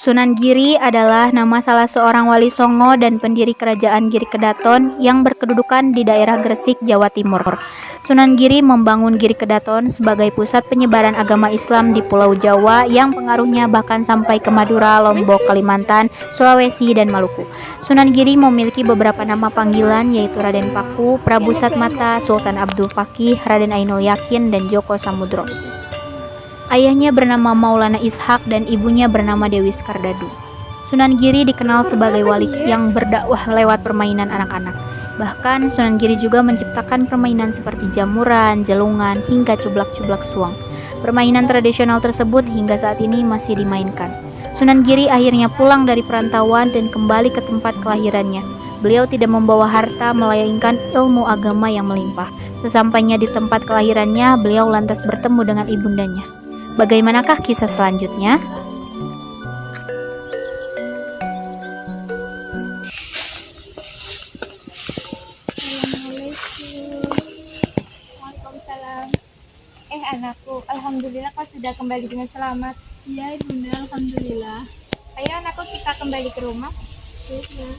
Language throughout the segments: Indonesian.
Sunan Giri adalah nama salah seorang wali Songo dan pendiri kerajaan Giri Kedaton yang berkedudukan di daerah Gresik, Jawa Timur. Sunan Giri membangun Giri Kedaton sebagai pusat penyebaran agama Islam di Pulau Jawa yang pengaruhnya bahkan sampai ke Madura, Lombok, Kalimantan, Sulawesi, dan Maluku. Sunan Giri memiliki beberapa nama panggilan yaitu Raden Paku, Prabu Satmata, Sultan Abdul Pakih, Raden Ainul Yakin, dan Joko Samudro. Ayahnya bernama Maulana Ishak dan ibunya bernama Dewi Skardadu. Sunan Giri dikenal sebagai wali yang berdakwah lewat permainan anak-anak. Bahkan Sunan Giri juga menciptakan permainan seperti jamuran, jelungan, hingga cublak-cublak suang. Permainan tradisional tersebut hingga saat ini masih dimainkan. Sunan Giri akhirnya pulang dari perantauan dan kembali ke tempat kelahirannya. Beliau tidak membawa harta melainkan ilmu agama yang melimpah. Sesampainya di tempat kelahirannya, beliau lantas bertemu dengan ibundanya. Bagaimanakah kisah selanjutnya? Waalaikumsalam. Anakku, alhamdulillah kau sudah kembali dengan selamat. Iya ibunda, alhamdulillah. Ayo anakku, kita kembali ke rumah. Ya.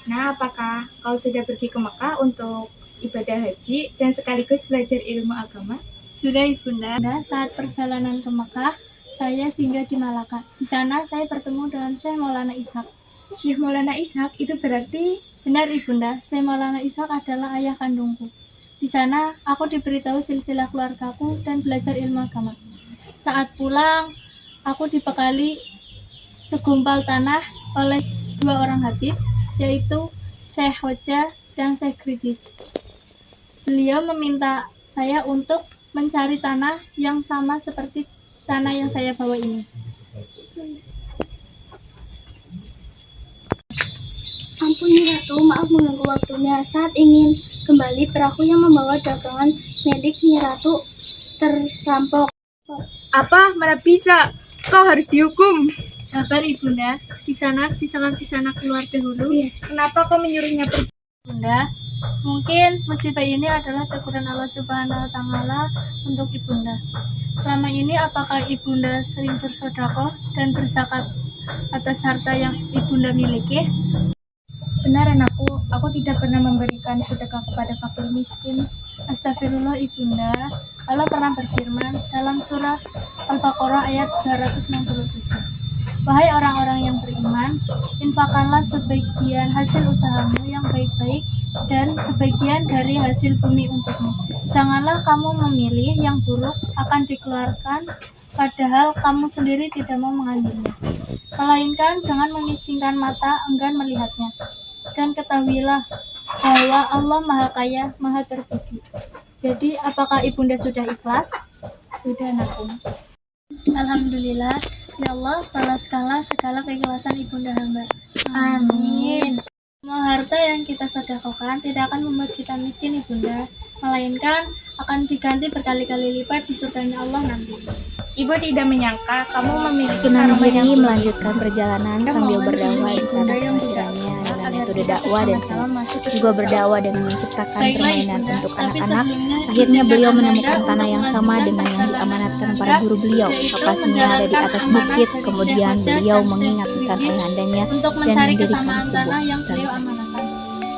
Nah, apakah kau sudah pergi ke Mekah untuk ibadah haji dan sekaligus belajar ilmu agama? Sudah ibunda. Saat perjalanan ke Mekah, saya singgah di Malaka. Di sana saya bertemu dengan Syekh Maulana Ishak. Syekh Maulana Ishak itu berarti... Benar ibunda, Syekh Maulana Ishak adalah ayah kandungku. Di sana aku diberitahu silsilah keluargaku dan belajar ilmu agama. Saat pulang, aku dibekali segumpal tanah oleh dua orang habib, yaitu Syekh Hoja dan Syekh Kridis. Beliau meminta saya untuk mencari tanah yang sama seperti tanah yang saya bawa ini. Ampun Nyi Ratu, maaf mengganggu waktunya. Saat ingin kembali, perahu yang membawa dagangan milik Nyi Ratu terampok. Apa? Mana bisa? Kau harus dihukum. Sabar ibunda, Kisanak keluar dahulu. Kenapa kau menyuruhnya pergi? Ibunda, mungkin musibah ini adalah teguran Allah Subhanahu wa Ta'ala untuk ibunda. Selama ini apakah ibunda sering bersedekah dan berzakat atas harta yang ibunda miliki? Benar anakku, aku tidak pernah memberikan sedekah kepada fakir miskin. Astagfirullah ibunda. Allah pernah berfirman dalam surat Al-Baqarah ayat 267. Wahai orang-orang yang beriman, infakkanlah sebagian hasil usahamu yang baik-baik dan sebagian dari hasil bumi untukmu. Janganlah kamu memilih yang buruk akan dikeluarkan, padahal kamu sendiri tidak mau mengambilnya. Melainkan dengan memisingkan mata enggan melihatnya. Dan ketahuilah bahwa Allah Maha Kaya, Maha Terpuji. Jadi, apakah ibunda sudah ikhlas? Sudah anakku. Alhamdulillah, ya Allah, balaskanlah segala keikhlasan ibunda hamba. Amin. Semua harta yang kita sedekahkan tidak akan membuat kita miskin ibunda, melainkan akan diganti berkali-kali lipat di surganya Allah nanti. Ibu tidak menyangka kamu memiliki Sunan karma yang Giri melanjutkan perjalanan sambil berdakwah di tanah kelahirannya dengan metode dakwah dan seni. Juga berdakwah dengan menciptakan permainan untuk anak-anak. Akhirnya beliau menemukan tanah yang sama dengan yang diamanatkan para guru beliau. Lokasinya ada di atas bukit. Kemudian beliau mengingat pesan ayahandanya untuk dan mencari mendirikan kesamaan tanah yang beliau pesantren. amanatkan.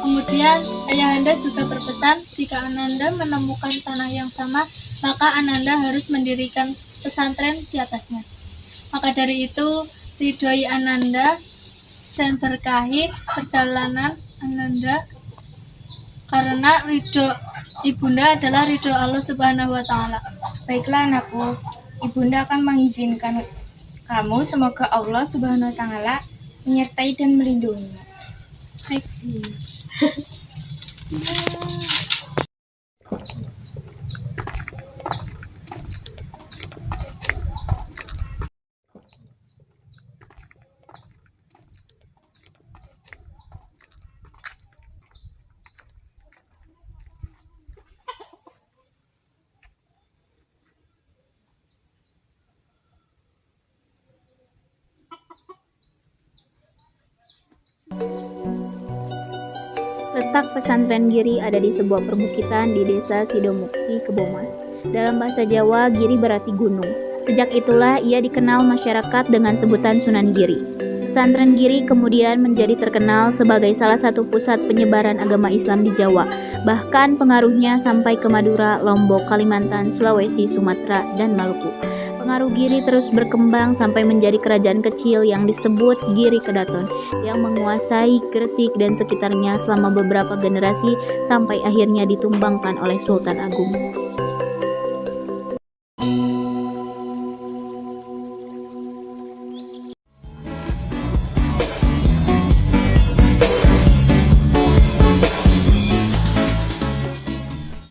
Kemudian ayahanda juga berpesan jika Ananda menemukan tanah yang sama, maka Ananda harus mendirikan pesantren di atasnya. Maka dari itu ridhoi Ananda dan berkahi perjalanan Ananda, karena ridho ibunda adalah ridho Allah Subhanahu wa Ta'ala. Baiklah anakku, ibunda akan mengizinkan kamu, semoga Allah Subhanahu wa Ta'ala menyertai dan melindungimu. Baik. Letak pesantren Giri ada di sebuah perbukitan di desa Sidomukti, Kebomas. Dalam bahasa Jawa, Giri berarti gunung. Sejak itulah ia dikenal masyarakat dengan sebutan Sunan Giri. Pesantren Giri kemudian menjadi terkenal sebagai salah satu pusat penyebaran agama Islam di Jawa. Bahkan pengaruhnya sampai ke Madura, Lombok, Kalimantan, Sulawesi, Sumatera, dan Maluku. Pengaruh Giri terus berkembang sampai menjadi kerajaan kecil yang disebut Giri Kedaton yang menguasai Gresik dan sekitarnya selama beberapa generasi sampai akhirnya ditumbangkan oleh Sultan Agung.